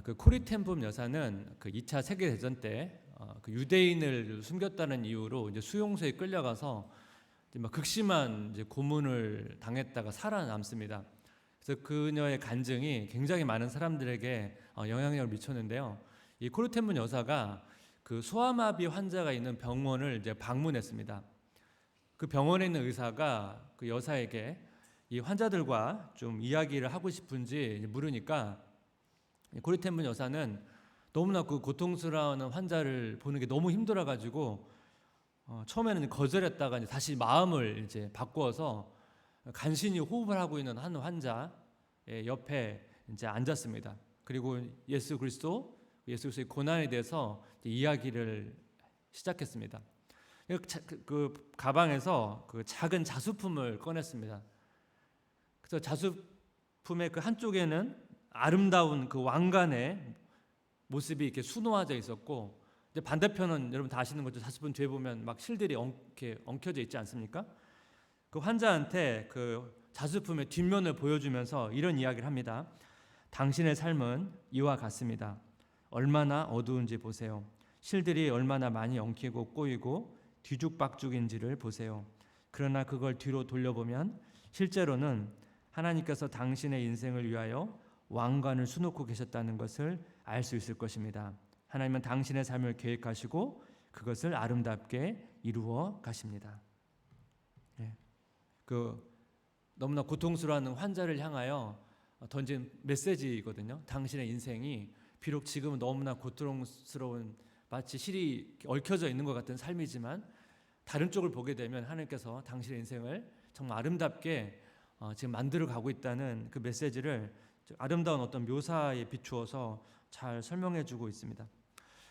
그 코리 텐붐 여사는 그 2차 세계 대전 때 그 유대인을 숨겼다는 이유로 이제 수용소에 끌려가서 이제 막 극심한 이제 고문을 당했다가 살아남습니다. 그래서 그녀의 간증이 굉장히 많은 사람들에게 영향력을 미쳤는데요. 이 코리 텐붐 여사가 그 소아마비 환자가 있는 병원을 이제 방문했습니다. 그 병원에 있는 의사가 그 여사에게 이 환자들과 좀 이야기를 하고 싶은지 물으니까 코리 텐붐 여사는 너무나 그 고통스러운 환자를 보는 게 너무 힘들어가지고 처음에는 거절했다가 이제 다시 마음을 이제 바꾸어서 간신히 호흡을 하고 있는 한 환자의 옆에 이제 앉았습니다. 그리고 예수 그리스도의 고난에 대해서 이야기를 시작했습니다. 그 가방에서 그 작은 자수품을 꺼냈습니다. 그래서 자수품의 그 한쪽에는 아름다운 그 왕관의 모습이 이렇게 수놓아져 있었고, 이제 반대편은 여러분 다 아시는 거죠. 자수품 뒤에 보면 막 실들이 이렇게 엉켜져 있지 않습니까? 그 환자한테 그 자수품의 뒷면을 보여주면서 이런 이야기를 합니다. 당신의 삶은 이와 같습니다. 얼마나 어두운지 보세요. 실들이 얼마나 많이 엉키고 꼬이고 뒤죽박죽인지를 보세요. 그러나 그걸 뒤로 돌려보면 실제로는 하나님께서 당신의 인생을 위하여 왕관을 수놓고 계셨다는 것을 알 수 있을 것입니다. 하나님은 당신의 삶을 계획하시고 그것을 아름답게 이루어 가십니다. 그 너무나 고통스러워하는 환자를 향하여 던진 메시지이거든요. 당신의 인생이 비록 지금은 너무나 고통스러운 마치 실이 얽혀져 있는 것 같은 삶이지만 다른 쪽을 보게 되면 하나님께서 당신의 인생을 정말 아름답게 지금 만들어 가고 있다는 그 메시지를 아름다운 어떤 묘사에 비추어서 잘 설명해 주고 있습니다.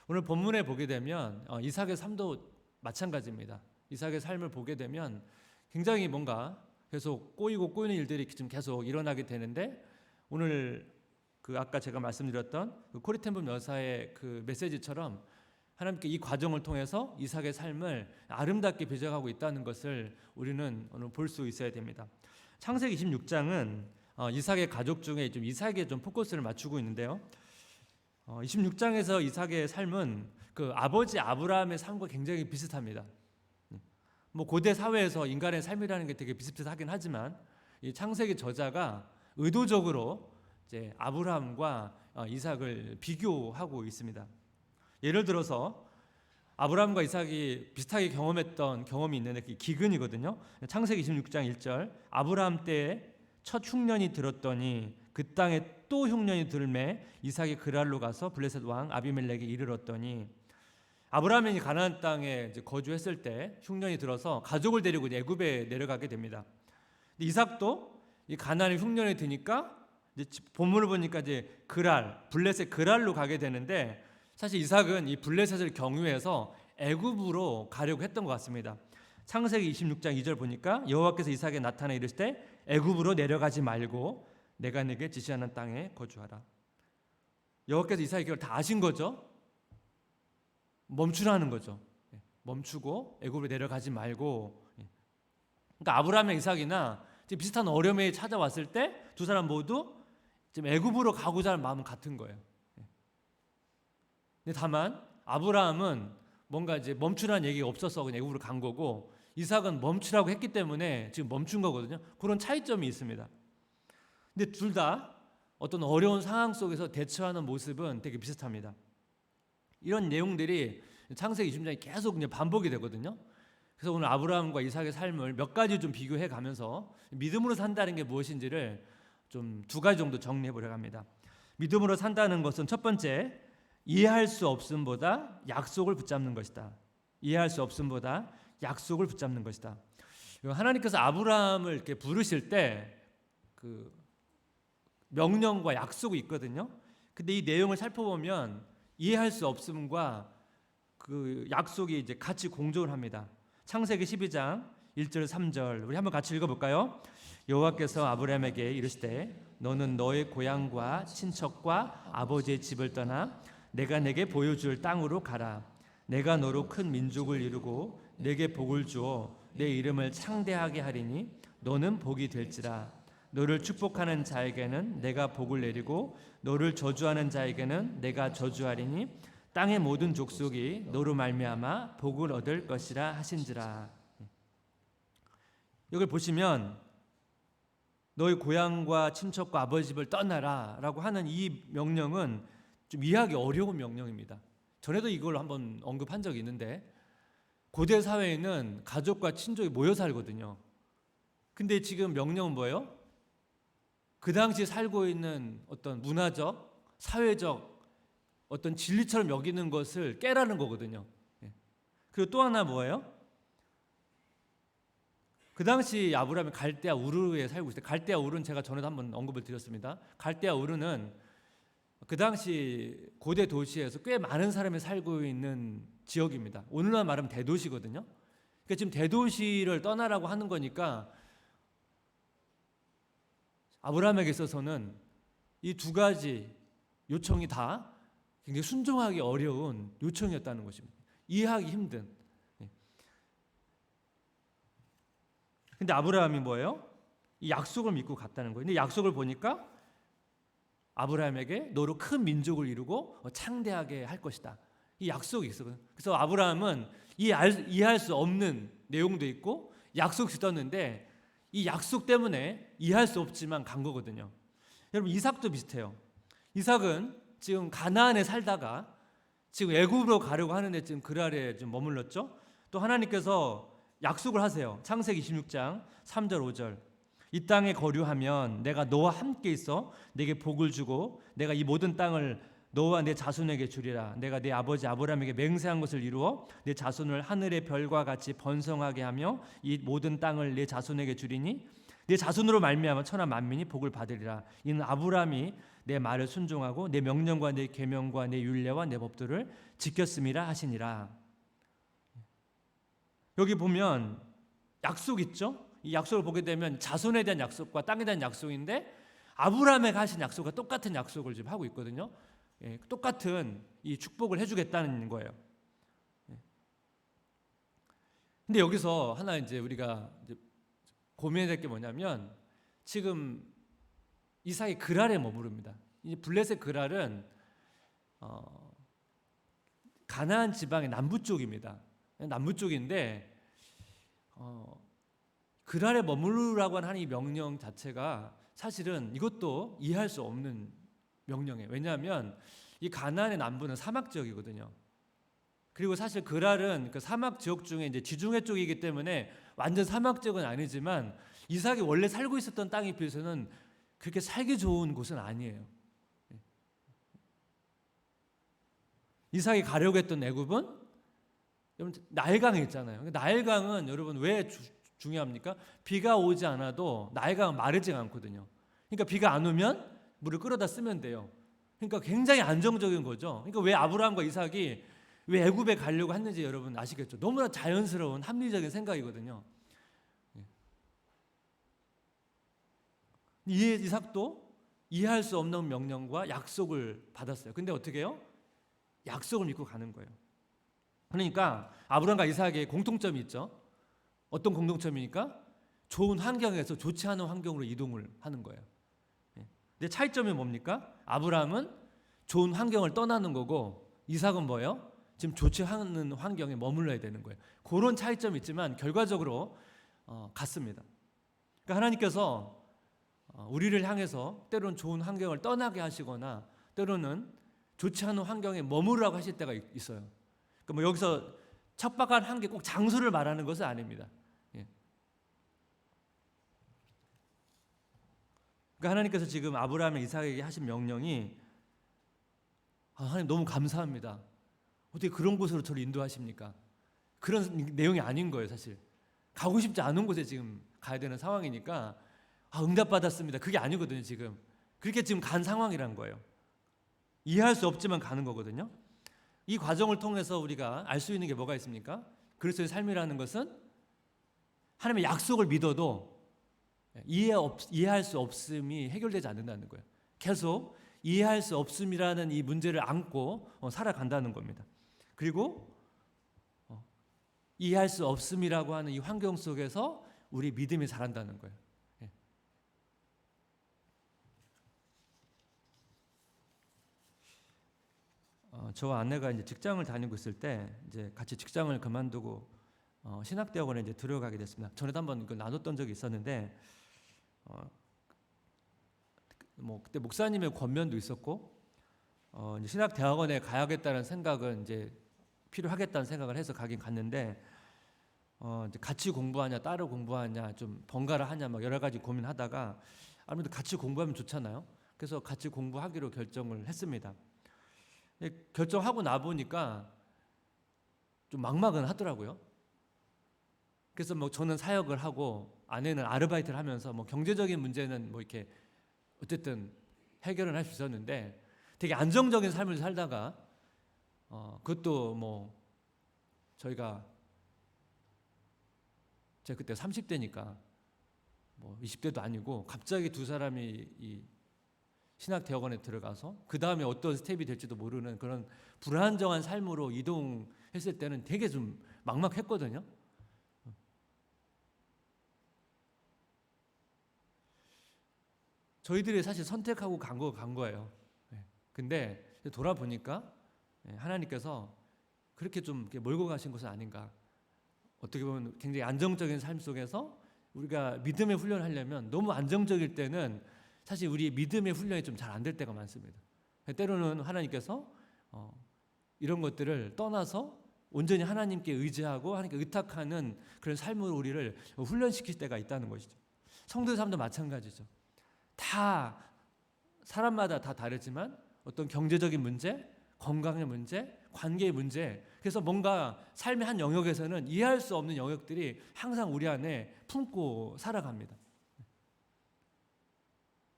오늘 본문에 보게 되면 이삭의 삶도 마찬가지입니다. 이삭의 삶을 보게 되면 굉장히 뭔가 계속 꼬이는 일들이 지금 계속 일어나게 되는데, 오늘 그 아까 제가 말씀드렸던 그 코리 텐붐 여사의 그 메시지처럼 하나님께 이 과정을 통해서 이삭의 삶을 아름답게 빚어가고 있다는 것을 우리는 오늘 볼 수 있어야 됩니다. 창세기 26장은 이삭의 가족 중에 좀 이삭에 좀 포커스를 맞추고 있는데요. 26장에서 이삭의 삶은 그 아버지 아브라함의 삶과 굉장히 비슷합니다. 뭐 고대 사회에서 인간의 삶이라는 게 되게 비슷하긴 하지만 이 창세기 저자가 의도적으로 이제 아브라함과 이삭을 비교하고 있습니다. 예를 들어서 아브라함과 이삭이 비슷하게 경험했던 경험이 있는데 그게 기근이거든요. 창세기 26장 1절 아브라함 때에 첫 흉년이 들었더니 그 땅에 또 흉년이 들매 이삭이 그랄로 가서 블레셋 왕 아비멜렉에 이르렀더니, 아브라함이 가나안 땅에 이제 거주했을 때 흉년이 들어서 가족을 데리고 애굽에 내려가게 됩니다. 이삭도 이 가나안에 흉년이 드니까 이제 본문을 보니까 이제 블레셋 그랄로 가게 되는데, 사실 이삭은 이 블레셋을 경유해서 애굽으로 가려고 했던 것 같습니다. 창세기 26장 2절 보니까 여호와께서 이삭에게 나타나 이르실 때 애굽으로 내려가지 말고 내가 네게 지시하는 땅에 거주하라. 여호와께서 이삭에게 그걸 다 아신 거죠. 멈추라는 거죠. 멈추고 애굽으로 내려가지 말고. 그러니까 아브라함과 이삭이나 비슷한 어려움이 찾아왔을 때 두 사람 모두 지금 애굽으로 가고자 하는 마음은 같은 거예요. 근데 다만 아브라함은 뭔가 이제 멈추라는 얘기가 없어서 그냥 애굽으로 간 거고, 이삭은 멈추라고 했기 때문에 지금 멈춘 거거든요. 그런 차이점이 있습니다. 근데 둘 다 어떤 어려운 상황 속에서 대처하는 모습은 되게 비슷합니다. 이런 내용들이 창세기 20장에 계속 그냥 반복이 되거든요. 그래서 오늘 아브라함과 이삭의 삶을 몇 가지 좀 비교해 가면서 믿음으로 산다는 게 무엇인지를 좀 두 가지 정도 정리해 보려고 합니다. 믿음으로 산다는 것은 첫 번째, 이해할 수 없음보다 약속을 붙잡는 것이다. 이해할 수 없음보다 약속을 붙잡는 것이다. 하나님께서 아브라함을 이렇게 부르실 때 그 명령과 약속이 있거든요. 근데 이 내용을 살펴보면 이해할 수 없음과 그 약속이 이제 같이 공존을 합니다. 창세기 12장 1절 3절 우리 한번 같이 읽어볼까요? 여호와께서 아브라함에게 이르시되 너는 너의 고향과 친척과 아버지의 집을 떠나 내가 내게 보여줄 땅으로 가라. 내가 너로 큰 민족을 이루고 내게 복을 주어 내 이름을 창대하게 하리니 너는 복이 될지라. 너를 축복하는 자에게는 내가 복을 내리고 너를 저주하는 자에게는 내가 저주하리니 땅의 모든 족속이 너로 말미암아 복을 얻을 것이라 하신지라. 여기 보시면 너희 고향과 친척과 아버지 집을 떠나라라고 하는 이 명령은 좀 이해하기 어려운 명령입니다. 전에도 이걸 한번 언급한 적이 있는데 고대 사회에는 가족과 친족이 모여 살거든요. 근데 지금 명령은 뭐예요? 그 당시 살고 있는 어떤 문화적, 사회적 어떤 진리처럼 여기는 것을 깨라는 거거든요. 그리고 또 하나 뭐예요? 그 당시 아브라함이 갈대아 우르에 살고 있어요. 갈대아 우르는 제가 전에도 한번 언급을 드렸습니다. 갈대아 우르는 그 당시 고대 도시에서 꽤 많은 사람이 살고 있는 지역입니다. 오늘날 말하면 대도시거든요. 그러니까 지금 대도시를 떠나라고 하는 거니까 아브라함에게 있어서는 이 두 가지 요청이 다 굉장히 순종하기 어려운 요청이었다는 것입니다. 이해하기 힘든. 근데 아브라함이 뭐예요? 이 약속을 믿고 갔다는 거예요. 근데 약속을 보니까 아브라함에게 너로 큰 민족을 이루고 창대하게 할 것이다. 이 약속이 있어요. 그래서 아브라함은 이해할 수 없는 내용도 있고 약속 짓었는데 이 약속 때문에 이해할 수 없지만 간 거거든요. 여러분 이삭도 비슷해요. 이삭은 지금 가나안에 살다가 지금 애굽으로 가려고 하는데 지금 그랄에 좀 머물렀죠. 또 하나님께서 약속을 하세요. 창세기 26장 3절 5절. 이 땅에 거류하면 내가 너와 함께 있어 내게 복을 주고 내가 이 모든 땅을 너와 내 자손에게 주리라. 내가 내 아버지 아브라함에게 맹세한 것을 이루어 내 자손을 하늘의 별과 같이 번성하게 하며 이 모든 땅을 내 자손에게 주리니 내 자손으로 말미암아 천하 만민이 복을 받으리라. 이는 아브라함이 내 말을 순종하고 내 명령과 내 계명과 내 율례와 내 법도를 지켰음이라 하시니라. 여기 보면 약속 있죠? 이 약속을 보게 되면 자손에 대한 약속과 땅에 대한 약속인데 아브라함에게 하신 약속과 똑같은 약속을 지금 하고 있거든요. 똑같은 이 축복을 해주겠다는 거예요. 근데 여기서 하나 이제 우리가 이제 고민해야 될 게 뭐냐면 지금 이삭이 그랄에 머무릅니다. 이 블레셋 그랄은 가나안 지방의 남부 쪽입니다. 남부 쪽인데 그랄에 머무르라고 하는 이 명령 자체가 사실은 이것도 이해할 수 없는 명령이에요. 왜냐하면 이 가나안의 남부는 사막 지역이거든요. 그리고 사실 그랄은 그 사막 지역 중에 이제 지중해 쪽이기 때문에 완전 사막 지역은 아니지만 이삭이 원래 살고 있었던 땅에 비해서는 그렇게 살기 좋은 곳은 아니에요. 이삭이 가려고 했던 애굽은 여러분 나일강에 있잖아요. 나일강은 여러분 왜 중요합니까? 비가 오지 않아도 나일강은 마르지가 않거든요. 그러니까 비가 안 오면 물을 끌어다 쓰면 돼요. 그러니까 굉장히 안정적인 거죠. 그러니까 왜 아브라함과 이삭이 왜 애굽에 가려고 했는지 여러분 아시겠죠? 너무나 자연스러운 합리적인 생각이거든요. 이삭도 이해할 수 없는 명령과 약속을 받았어요. 근데 어떻게 해요? 약속을 믿고 가는 거예요. 그러니까 아브라함과 이삭의 공통점이 있죠. 어떤 공통점이니까? 좋은 환경에서 좋지 않은 환경으로 이동을 하는 거예요. 근데 차이점이 뭡니까? 아브라함은 좋은 환경을 떠나는 거고 이삭은 뭐예요? 지금 좋지 않은 환경에 머물러야 되는 거예요. 그런 차이점이 있지만 결과적으로 같습니다. 그러니까 하나님께서 우리를 향해서 때로는 좋은 환경을 떠나게 하시거나 때로는 좋지 않은 환경에 머무르라고 하실 때가 있어요. 그러니까 뭐 여기서 척박한 환경 꼭 장소를 말하는 것은 아닙니다. 그러니까 하나님께서 지금 아브라함과 이삭에게 하신 명령이 하나님 너무 감사합니다. 어떻게 그런 곳으로 저를 인도하십니까? 그런 내용이 아닌 거예요, 사실. 가고 싶지 않은 곳에 지금 가야 되는 상황이니까 응답받았습니다. 그게 아니거든요, 지금. 그렇게 지금 간 상황이란 거예요. 이해할 수 없지만 가는 거거든요. 이 과정을 통해서 우리가 알 수 있는 게 뭐가 있습니까? 그리스도의 삶이라는 것은 하나님의 약속을 믿어도 이해할 수 없음이 해결되지 않는다는 거예요. 계속 이해할 수 없음이라는 이 문제를 안고 살아간다는 겁니다. 그리고 이해할 수 없음이라고 하는 이 환경 속에서 우리 믿음이 자란다는 거예요. 저와 아내가 이제 직장을 다니고 있을 때 이제 같이 직장을 그만두고 신학대학원에 이제 들어가게 됐습니다. 전에도 한번 이걸 나눴던 적이 있었는데 뭐 그때 목사님의 권면도 있었고 이제 신학대학원에 가야겠다는 생각은 이제 필요하겠다는 생각을 해서 가긴 갔는데 이제 같이 공부하냐 따로 공부하냐 좀 번갈아 하냐 막 여러 가지 고민하다가 아무래도 같이 공부하면 좋잖아요. 그래서 같이 공부하기로 결정을 했습니다. 결정하고 나 보니까 좀 막막은 하더라고요. 그래서 뭐 저는 사역을 하고 아내는 아르바이트를 하면서 뭐 경제적인 문제는 뭐 이렇게 어쨌든 해결은 할 수 있었는데 되게 안정적인 삶을 살다가 그것도 뭐 제가 그때 30대니까 뭐 20대도 아니고 갑자기 두 사람이 이 신학대학원에 들어가서 그 다음에 어떤 스텝이 될지도 모르는 그런 불안정한 삶으로 이동했을 때는 되게 좀 막막했거든요. 저희들이 사실 선택하고 간 거예요. 근데 돌아보니까 하나님께서 그렇게 좀 이렇게 몰고 가신 것은 아닌가. 어떻게 보면 굉장히 안정적인 삶 속에서 우리가 믿음의 훈련을 하려면 너무 안정적일 때는 사실 우리 믿음의 훈련이 좀 잘 안 될 때가 많습니다. 때로는 하나님께서 이런 것들을 떠나서 온전히 하나님께 의지하고 하나님께 의탁하는 그런 삶으로 우리를 훈련시킬 때가 있다는 것이죠. 성도의 삶도 마찬가지죠. 다 사람마다 다 다르지만 어떤 경제적인 문제, 건강의 문제, 관계의 문제, 그래서 뭔가 삶의 한 영역에서는 이해할 수 없는 영역들이 항상 우리 안에 품고 살아갑니다.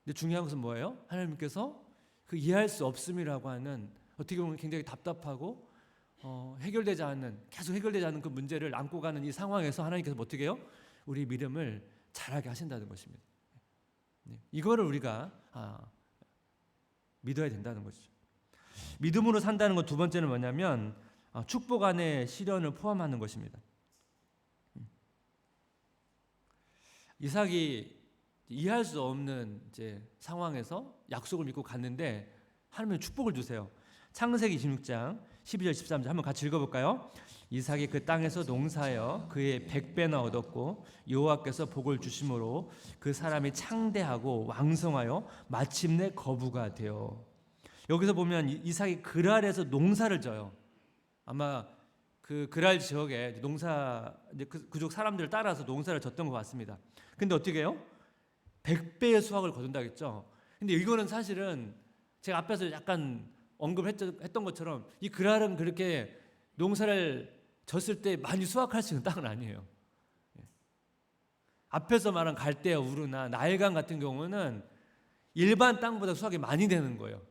근데 중요한 것은 뭐예요? 하나님께서 그 이해할 수 없음이라고 하는 어떻게 보면 굉장히 답답하고 해결되지 않는, 계속 해결되지 않는 그 문제를 안고 가는 이 상황에서 하나님께서 어떻게 해요? 우리 믿음을 자라게 하신다는 것입니다. 이거를 우리가 믿어야 된다는 것이죠. 믿음으로 산다는 것 두 번째는 뭐냐면 축복 안에 시련을 포함하는 것입니다. 이삭이 이해할 수 없는 이제 상황에서 약속을 믿고 갔는데 하나님은 축복을 주세요. 창세기 26장 12절 13절 한번 같이 읽어볼까요? 이삭이 그 땅에서 농사하여 그의 100배나 얻었고 여호와께서 복을 주심으로 그 사람이 창대하고 왕성하여 마침내 거부가 되어. 여기서 보면 이삭이 그랄에서 농사를 져요. 아마 그 그랄 지역에 농사 이제 그쪽 사람들을 따라서 농사를 졌던 것 같습니다. 근데 어떻게 해요? 100배의 수확을 거둔다고 했죠. 근데 이거는 사실은 제가 앞에서 약간 언급했던 것처럼 이 그랄은 그렇게 농사를 졌을 때 많이 수확할 수 있는 땅은 아니에요. 앞에서 말한 갈대아 우르나 나일강 같은 경우는 일반 땅보다 수확이 많이 되는 거예요.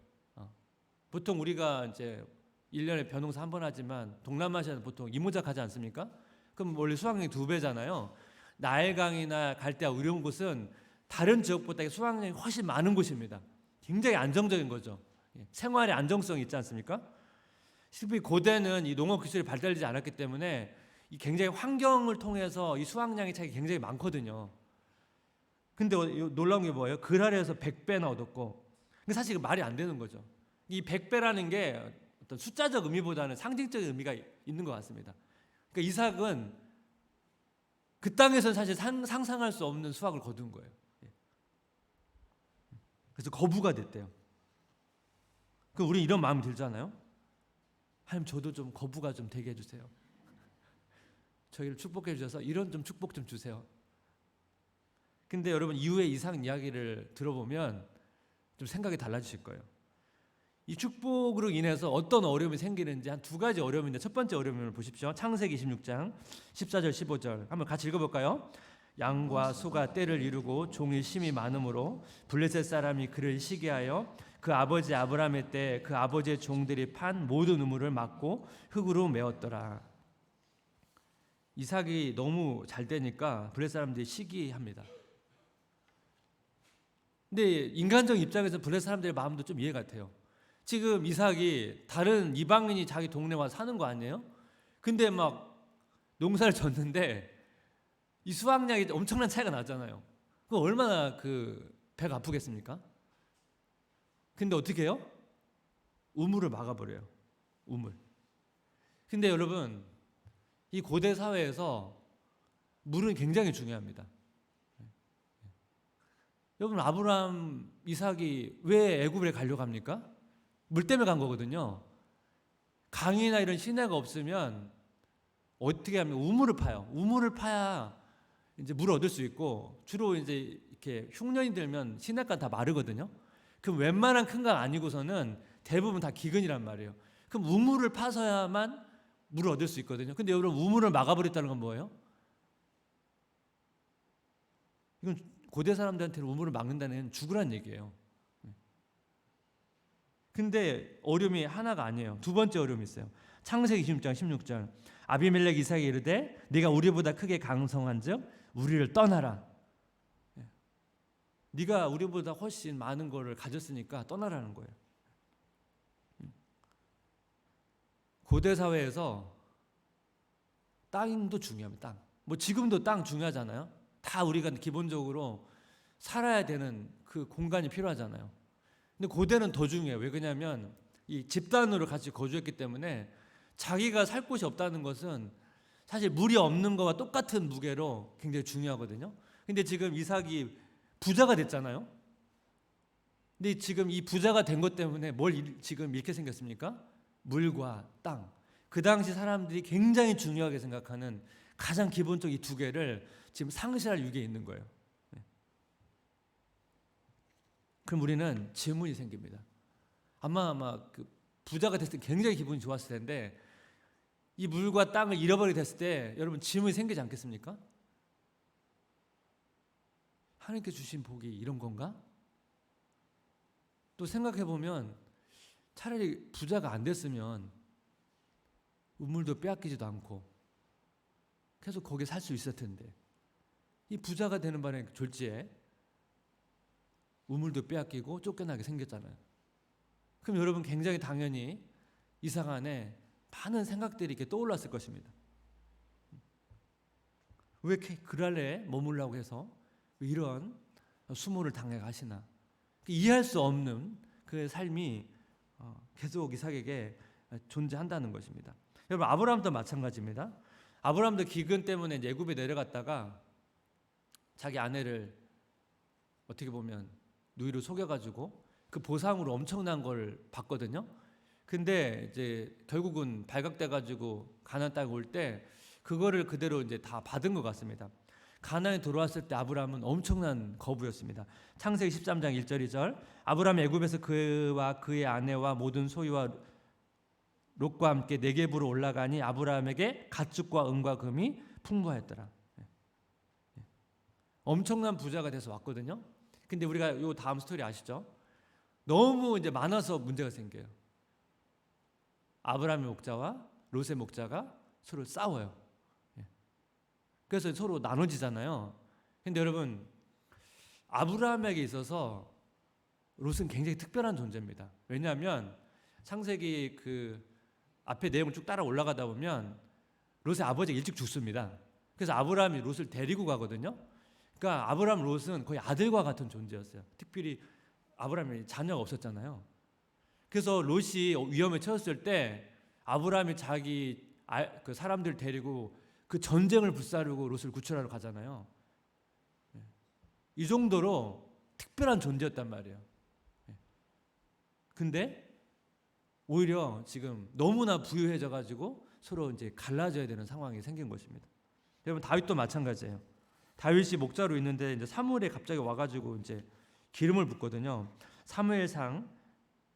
보통 우리가 이제 1년에 벼농사 한 번 하지만 동남아시아는 보통 이모작 하지 않습니까? 그럼 원래 수확량이 2배잖아요. 나일강이나 갈대아 이런 곳은 다른 지역보다 수확량이 훨씬 많은 곳입니다. 굉장히 안정적인 거죠. 생활의 안정성이 있지 않습니까? 실제 고대는 이 농업 기술이 발달되지 않았기 때문에 이 굉장히 환경을 통해서 이 수확량의 차이가 굉장히 많거든요. 근데 놀라운 게 뭐예요? 그랄에서 100배나 얻었고. 근데 사실 말이 안 되는 거죠. 이 100배라는 게 어떤 숫자적 의미보다는 상징적인 의미가 있는 것 같습니다. 그러니까 이삭은 그 땅에서는 사실 상상할 수 없는 수확을 거둔 거예요. 그래서 거부가 됐대요. 그럼 우리 이런 마음이 들잖아요. 하나님 저도 좀 거부가 좀 되게 해주세요. 저희를 축복해 주셔서 이런 좀 축복 좀 주세요. 근데 여러분 이후에 이삭 이야기를 들어보면 좀 생각이 달라지실 거예요. 이 축복으로 인해서 어떤 어려움이 생기는지 한 두 가지 어려움인데 첫 번째 어려움을 보십시오. 창세기 26장 14절 15절 한번 같이 읽어볼까요? 양과 소가 떼를 이루고 종이 심이 많으므로 블레셋 사람이 그를 시기하여 그 아버지 아브라함의 때 그 아버지의 종들이 판 모든 우물을 막고 흙으로 메웠더라. 이삭이 너무 잘 되니까 블레셋 사람들이 시기합니다. 근데 인간적 입장에서 블레셋 사람들의 마음도 좀 이해가 돼요. 지금 이삭이 다른 이방인이 자기 동네 와서 사는 거 아니에요? 근데 막 농사를 졌는데 이 수확량이 엄청난 차이가 나잖아요. 그거 얼마나 배가 아프겠습니까? 근데 어떻게 해요? 우물을 막아버려요. 우물. 근데 여러분, 이 고대 사회에서 물은 굉장히 중요합니다. 여러분, 아브라함, 이삭이 왜 애굽에 가려고 합니까? 물 때문에 간 거거든요. 강이나 이런 시내가 없으면 어떻게 하면 우물을 파요. 우물을 파야 이제 물을 얻을 수 있고, 주로 이제 이렇게 흉년이 들면 시내가 다 마르거든요. 그럼 웬만한 큰 강 아니고서는 대부분 다 기근이란 말이에요. 그럼 우물을 파서야만 물을 얻을 수 있거든요. 근데 여러분, 우물을 막아버렸다는 건 뭐예요? 이건 고대 사람들한테는 우물을 막는다는 죽으란 얘기예요. 근데 어려움이 하나가 아니에요. 두 번째 어려움이 있어요. 창세기 26장 16절. 아비멜렉 이삭이 이르되 네가 우리보다 크게 강성한즉 우리를 떠나라. 네가 우리보다 훨씬 많은 거를 가졌으니까 떠나라는 거예요. 고대 사회에서 땅도 중요합니다. 땅. 뭐 지금도 땅 중요하잖아요. 다 우리가 기본적으로 살아야 되는 그 공간이 필요하잖아요. 근데 고대는 더 중요해요. 왜 그러냐면 이 집단으로 같이 거주했기 때문에 자기가 살 곳이 없다는 것은 사실 물이 없는 거와 똑같은 무게로 굉장히 중요하거든요. 근데 지금 이삭이 부자가 됐잖아요. 근데 지금 이 부자가 된 것 때문에 뭘 지금 이렇게 생겼습니까? 물과 땅. 그 당시 사람들이 굉장히 중요하게 생각하는 가장 기본적 이 두 개를 지금 상실할 위기에 있는 거예요. 그럼 우리는 질문이 생깁니다. 아마 그 부자가 됐을 때 굉장히 기분이 좋았을 텐데 이 물과 땅을 잃어버리게 됐을 때 여러분 질문이 생기지 않겠습니까? 하나님께 주신 복이 이런 건가? 또 생각해 보면 차라리 부자가 안 됐으면 우물도 빼앗기지도 않고 계속 거기에 살 수 있을 텐데 이 부자가 되는 바람에 졸지에 우물도 빼앗기고 쫓겨나게 생겼잖아요. 그럼 여러분 굉장히 당연히 이삭 안에 많은 생각들이 이렇게 떠올랐을 것입니다. 왜 이렇게 그랄에 머물라고 해서 왜 이런 수모를 당해 가시나? 이해할 수 없는 그 삶이 계속 이삭에게 존재한다는 것입니다. 여러분 아브라함도 마찬가지입니다. 아브라함도 기근 때문에 애굽에 내려갔다가 자기 아내를 어떻게 보면 누이로 속여가지고 그 보상으로 엄청난 걸 받거든요. 근데 이제 결국은 발각돼가지고 가나안 땅에 올 때 그거를 그대로 이제 다 받은 것 같습니다. 가나안에 들어왔을 때 아브라함은 엄청난 거부였습니다. 창세기 13장 1절 2절. 아브라함이 애굽에서 그와 그의 아내와 모든 소유와 롯과 함께 네겝으로 올라가니 아브라함에게 가축과 은과 금이 풍부하였더라. 엄청난 부자가 돼서 왔거든요. 근데 우리가 요 다음 스토리 아시죠? 너무 이제 많아서 문제가 생겨요. 아브라함의 목자와 롯의 목자가 서로 싸워요. 그래서 서로 나눠지잖아요. 근데 여러분 아브라함에게 있어서 롯은 굉장히 특별한 존재입니다. 왜냐하면 창세기 그 앞에 내용을 쭉 따라 올라가다 보면 롯의 아버지가 일찍 죽습니다. 그래서 아브라함이 롯을 데리고 가거든요. 그러니까 아브라함 롯은 거의 아들과 같은 존재였어요. 특별히 아브라함이 자녀가 없었잖아요. 그래서 롯이 위험에 처했을 때 아브라함이 자기 그 사람들 데리고 그 전쟁을 불사르고 롯을 구출하러 가잖아요. 이 정도로 특별한 존재였단 말이에요. 근데 오히려 지금 너무나 부유해져 가지고 서로 이제 갈라져야 되는 상황이 생긴 것입니다. 여러분 다윗도 마찬가지예요. 다윗이 목자로 있는데 이제 사무엘이 갑자기 와가지고 이제 기름을 붓거든요. 사무엘상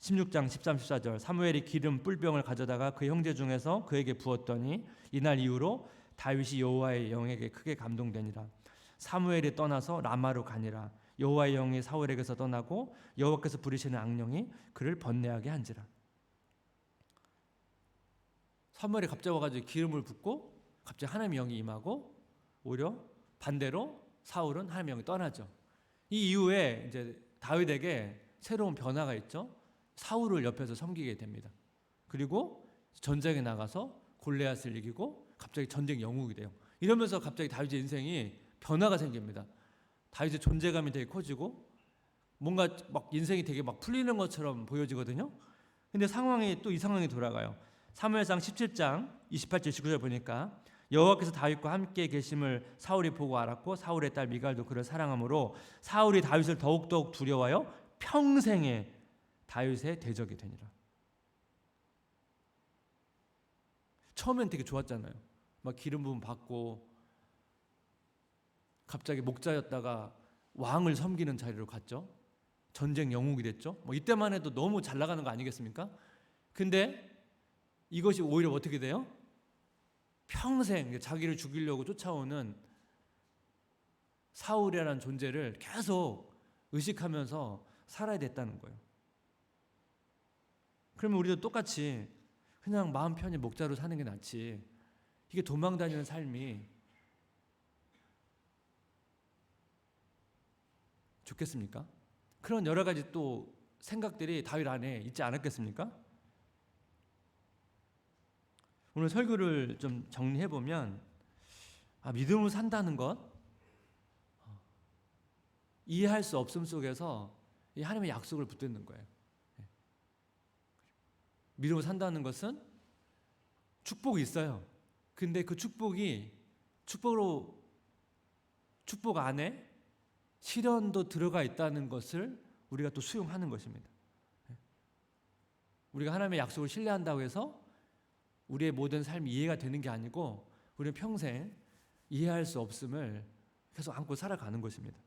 16장 13, 14절. 사무엘이 기름 뿔병을 가져다가 그 형제 중에서 그에게 부었더니 이날 이후로 다윗이 여호와의 영에게 크게 감동되니라. 사무엘이 떠나서 라마로 가니라. 여호와의 영이 사울에게서 떠나고 여호와께서 부리시는 악령이 그를 번뇌하게 한지라. 사무엘이 갑자기 와가지고 기름을 붓고 갑자기 하나님의 영이 임하고 오히려 반대로 사울은 하나님의 영이 떠나죠. 이 이후에 이제 다윗에게 새로운 변화가 있죠. 사울을 옆에서 섬기게 됩니다. 그리고 전쟁에 나가서 골리앗을 이기고 갑자기 전쟁 영웅이 돼요. 이러면서 갑자기 다윗의 인생이 변화가 생깁니다. 다윗의 존재감이 되게 커지고 뭔가 막 인생이 되게 막 풀리는 것처럼 보여지거든요. 근데 상황이 또 이 상황이 돌아가요. 사무엘상 17장 28절 19절 보니까 여호와께서 다윗과 함께 계심을 사울이 보고 알았고 사울의 딸 미갈도 그를 사랑하므로 사울이 다윗을 더욱더욱 두려워하여 평생에 다윗의 대적이 되니라. 처음엔 되게 좋았잖아요. 막 기름 부음 받고 갑자기 목자였다가 왕을 섬기는 자리로 갔죠. 전쟁 영웅이 됐죠. 뭐 이때만 해도 너무 잘 나가는 거 아니겠습니까? 근데 이것이 오히려 어떻게 돼요? 평생 자기를 죽이려고 쫓아오는 사울이라는 존재를 계속 의식하면서 살아야 됐다는 거예요. 그러면 우리도 똑같이 그냥 마음 편히 목자로 사는 게 낫지, 이게 도망다니는 삶이 좋겠습니까? 그런 여러 가지 또 생각들이 다윗 안에 있지 않았겠습니까? 오늘 설교를 좀 정리해 보면, 믿음으로 산다는 것, 이해할 수 없음 속에서 이 하나님의 약속을 붙드는 거예요. 믿음으로 산다는 것은 축복이 있어요. 근데 그 축복이 축복 안에 시련도 들어가 있다는 것을 우리가 또 수용하는 것입니다. 우리가 하나님의 약속을 신뢰한다고 해서 우리의 모든 삶이 이해가 되는 게 아니고 우리는 평생 이해할 수 없음을 계속 안고 살아가는 것입니다.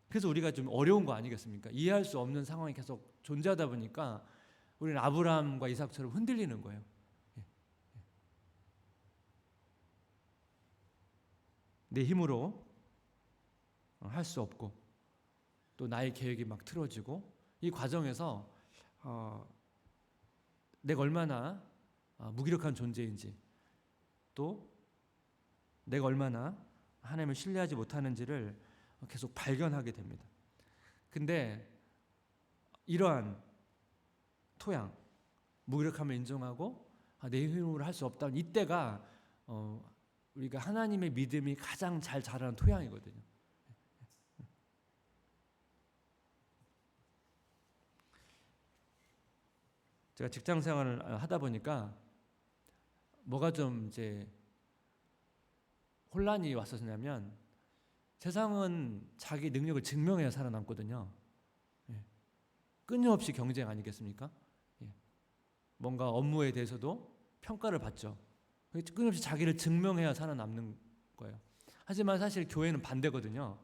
그래서 우리가 좀 어려운 거 아니겠습니까? 이해할 수 없는 상황이 계속 존재하다 보니까 우리는 아브라함과 이삭처럼 흔들리는 거예요. 내 힘으로 할 수 없고 또 나의 계획이 막 틀어지고, 이 과정에서 내가 얼마나 무기력한 존재인지, 또 내가 얼마나 하나님을 신뢰하지 못하는지를 계속 발견하게 됩니다. 근데 이러한 토양, 무기력함을 인정하고 내 힘으로 할 수 없다는 이때가 우리가 하나님의 믿음이 가장 잘 자라는 토양이거든요. 제가 직장 생활을 하다 보니까 뭐가 좀 이제 혼란이 왔었냐면, 세상은 자기 능력을 증명해야 살아남거든요. 끊임없이 경쟁 아니겠습니까? 뭔가 업무에 대해서도 평가를 받죠. 끊임없이 자기를 증명해야 살아남는 거예요. 하지만 사실 교회는 반대거든요.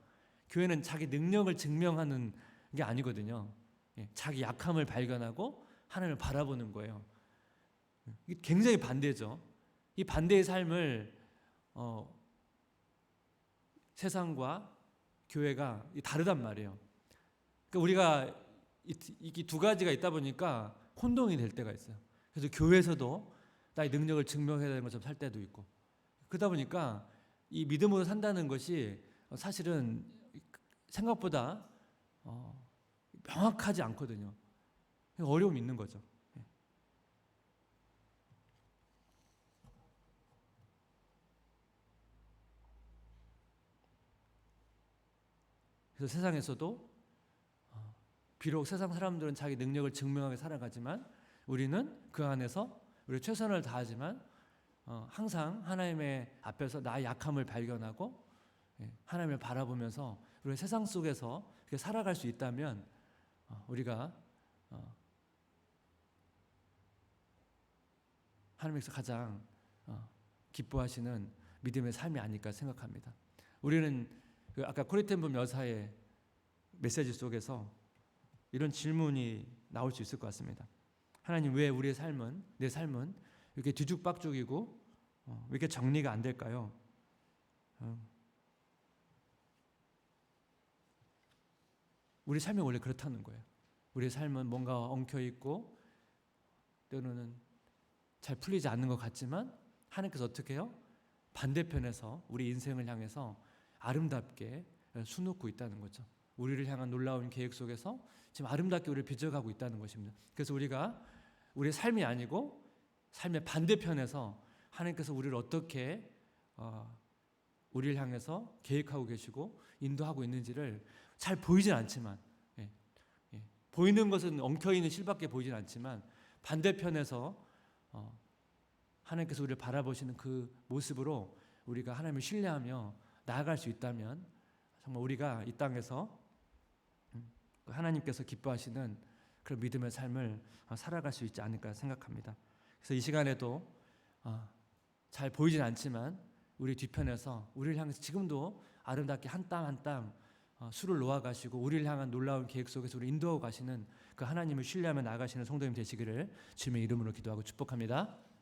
교회는 자기 능력을 증명하는 게 아니거든요. 자기 약함을 발견하고 하나님을 바라보는 거예요. 이게 굉장히 반대죠. 이 반대의 삶을 세상과 교회가 다르단 말이에요. 그러니까 우리가 이 두 가지가 있다 보니까 혼동이 될 때가 있어요. 그래서 교회에서도 나의 능력을 증명해야 되는 것처럼 살 때도 있고, 그러다 보니까 이 믿음으로 산다는 것이 사실은 생각보다 명확하지 않거든요. 어려움이 있는 거죠. 그래서 세상에서도 비록 세상 사람들은 자기 능력을 증명하게 살아가지만 우리는 그 안에서 우리 최선을 다하지만 항상 하나님의 앞에서 나의 약함을 발견하고 하나님을 바라보면서 우리 세상 속에서 살아갈 수 있다면 우리가 하나님께서 가장 기뻐하시는 믿음의 삶이 아닐까 생각합니다. 우리는 아까 코리텐범 여사의 메시지 속에서 이런 질문이 나올 수 있을 것 같습니다. 하나님, 왜 우리의 삶은, 내 삶은 이렇게 뒤죽박죽이고 왜 이렇게 정리가 안 될까요? 우리 삶이 원래 그렇다는 거예요. 우리의 삶은 뭔가 엉켜있고 때로는 잘 풀리지 않는 것 같지만 하나님께서 어떻게 해요? 반대편에서 우리 인생을 향해서 아름답게 수놓고 있다는 거죠. 우리를 향한 놀라운 계획 속에서 지금 아름답게 우리를 빚어가고 있다는 것입니다. 그래서 우리가 우리의 삶이 아니고 삶의 반대편에서 하나님께서 우리를 어떻게 우리를 향해서 계획하고 계시고 인도하고 있는지를 잘 보이진 않지만 보이는 것은 엉켜있는 실밖에 보이진 않지만 반대편에서 하나님께서 우리를 바라보시는 그 모습으로 우리가 하나님을 신뢰하며 나아갈 수 있다면 정말 우리가 이 땅에서 하나님께서 기뻐하시는 그런 믿음의 삶을 살아갈 수 있지 않을까 생각합니다. 그래서 이 시간에도 잘 보이진 않지만 우리 뒤편에서 우리를 향해서 지금도 아름답게 한 땀 한 땀 수를 놓아가시고 우리를 향한 놀라운 계획 속에서 우리 인도하고 가시는 그 하나님을 신뢰하며 나아가시는 성도님 되시기를 주님의 이름으로 기도하고 축복합니다.